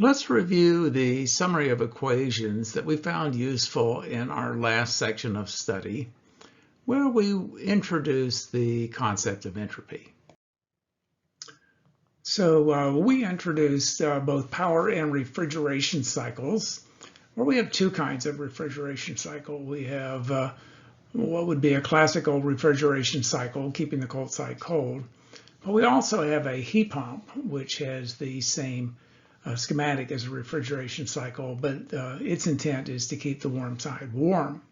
Let's review the summary of equations that we found useful in our last section of study, where we introduced the concept of entropy. So we introduced both power and refrigeration cycles, where we have two kinds of refrigeration cycle. We have what would be a classical refrigeration cycle, keeping the cold side cold. But we also have a heat pump, which has the same schematic as a refrigeration cycle, but its intent is to keep the warm side warm.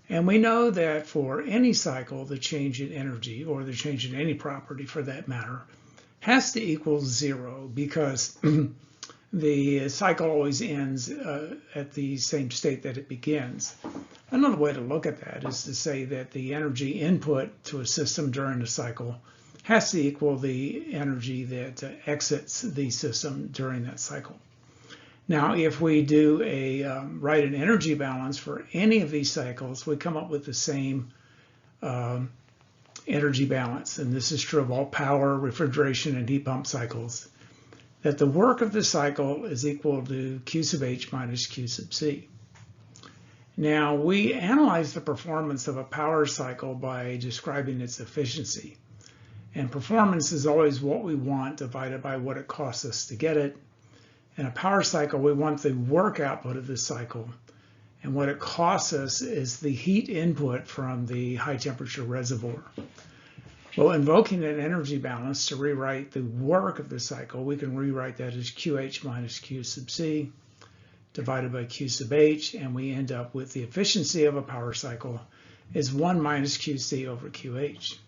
And we know that for any cycle, the change in energy, or the change in any property for that matter, has to equal zero, because the cycle always ends at the same state that it begins. Another way to look at that is to say that the energy input to a system during the cycle has to equal the energy that exits the system during that cycle. Now, if we do write an energy balance for any of these cycles, we come up with the same energy balance. And this is true of all power, refrigeration, and heat pump cycles, that the work of the cycle is equal to Q sub H minus Q sub C. Now, we analyze the performance of a power cycle by describing its efficiency. And performance is always what we want divided by what it costs us to get it. In a power cycle, we want the work output of the cycle. And what it costs us is the heat input from the high temperature reservoir. Well, invoking an energy balance to rewrite the work of the cycle, we can rewrite that as QH minus Q sub C divided by Q sub H, and we end up with the efficiency of a power cycle is 1 minus QC over QH.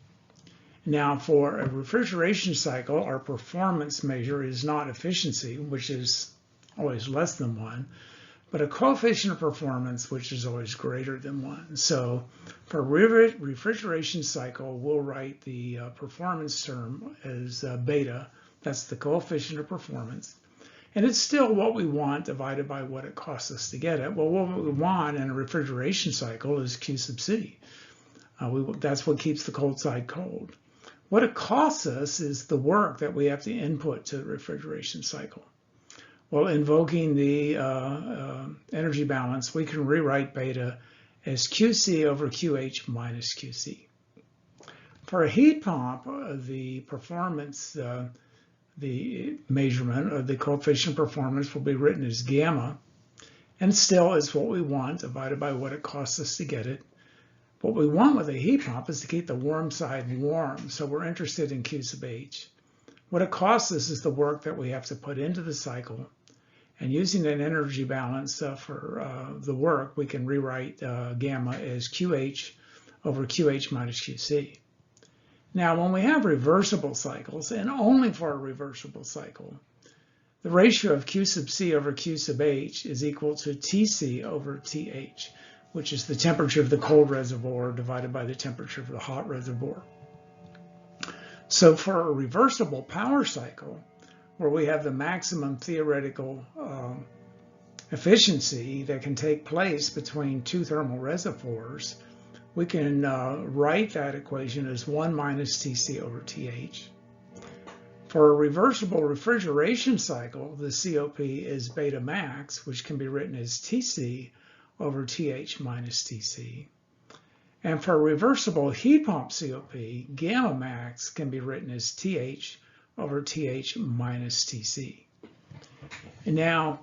Now, for a refrigeration cycle, our performance measure is not efficiency, which is always less than 1, but a coefficient of performance, which is always greater than 1. So for a refrigeration cycle, we'll write the performance term as beta. That's the coefficient of performance. And it's still what we want divided by what it costs us to get it. Well, what we want in a refrigeration cycle is Q sub C. That's what keeps the cold side cold. What it costs us is the work that we have to input to the refrigeration cycle. Well, invoking the energy balance, we can rewrite beta as QC over QH minus QC. For a heat pump, the performance, the measurement of the coefficient of performance will be written as gamma, and still is what we want divided by what it costs us to get it. What we want with a heat pump is to keep the warm side warm, so we're interested in Q sub H. What it costs us is the work that we have to put into the cycle, and using an energy balance for the work, we can rewrite gamma as QH over QH minus QC. Now, when we have reversible cycles, and only for a reversible cycle, the ratio of Q sub C over Q sub H is equal to TC over TH, which is the temperature of the cold reservoir divided by the temperature of the hot reservoir. So for a reversible power cycle, where we have the maximum theoretical efficiency that can take place between two thermal reservoirs, we can write that equation as 1 minus TC over TH. For a reversible refrigeration cycle, the COP is beta max, which can be written as TC over TH minus TC. And for a reversible heat pump COP, gamma max can be written as TH over TH minus TC. And now,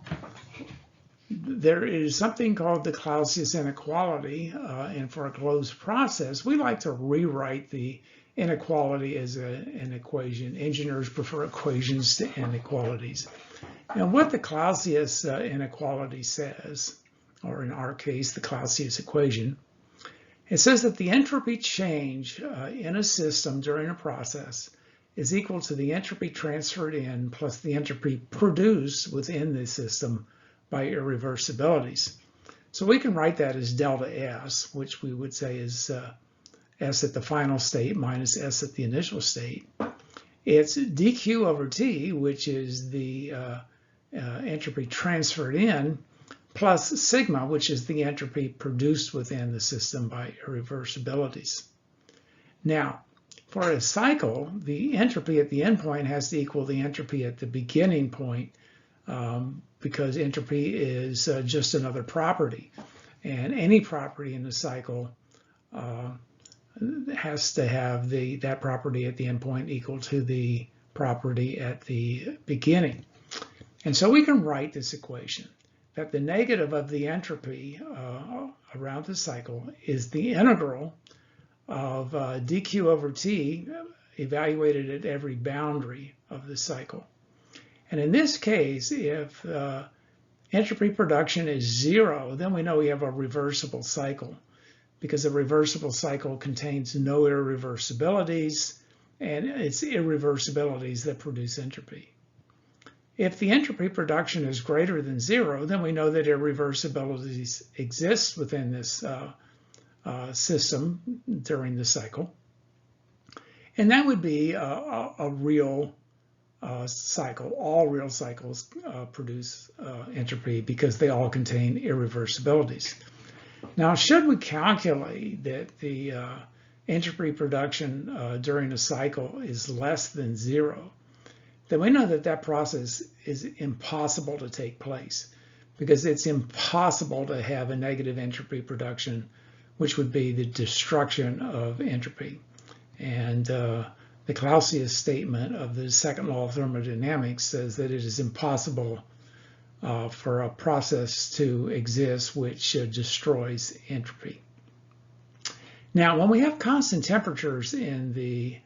there is something called the Clausius inequality, and for a closed process, we like to rewrite the inequality as an equation. Engineers prefer equations to inequalities. And what the Clausius inequality says, or in our case, the Clausius equation, it says that the entropy change in a system during a process is equal to the entropy transferred in plus the entropy produced within the system by irreversibilities. So we can write that as delta S, which we would say is S at the final state minus S at the initial state. It's dq over T, which is the entropy transferred in, plus sigma, which is the entropy produced within the system by irreversibilities. Now, for a cycle, the entropy at the end point has to equal the entropy at the beginning point because entropy is just another property. And any property in the cycle has to have that property at the endpoint equal to the property at the beginning. And so we can write this equation that the negative of the entropy around the cycle is the integral of dq over t evaluated at every boundary of the cycle. And in this case, if entropy production is 0, then we know we have a reversible cycle, because a reversible cycle contains no irreversibilities, and it's irreversibilities that produce entropy. If the entropy production is greater than 0, then we know that irreversibilities exist within this system during the cycle. And that would be a real cycle. All real cycles produce entropy because they all contain irreversibilities. Now, should we calculate that the entropy production during a cycle is less than 0, then we know that that process is impossible to take place, because it's impossible to have a negative entropy production, which would be the destruction of entropy. And the Clausius statement of the second law of thermodynamics says that it is impossible for a process to exist which destroys entropy. Now, when we have constant temperatures in the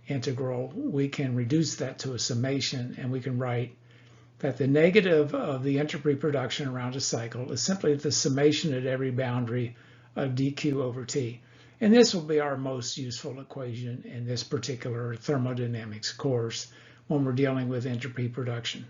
integral, we can reduce that to a summation, and we can write that the negative of the entropy production around a cycle is simply the summation at every boundary of dq over t. And this will be our most useful equation in this particular thermodynamics course when we're dealing with entropy production.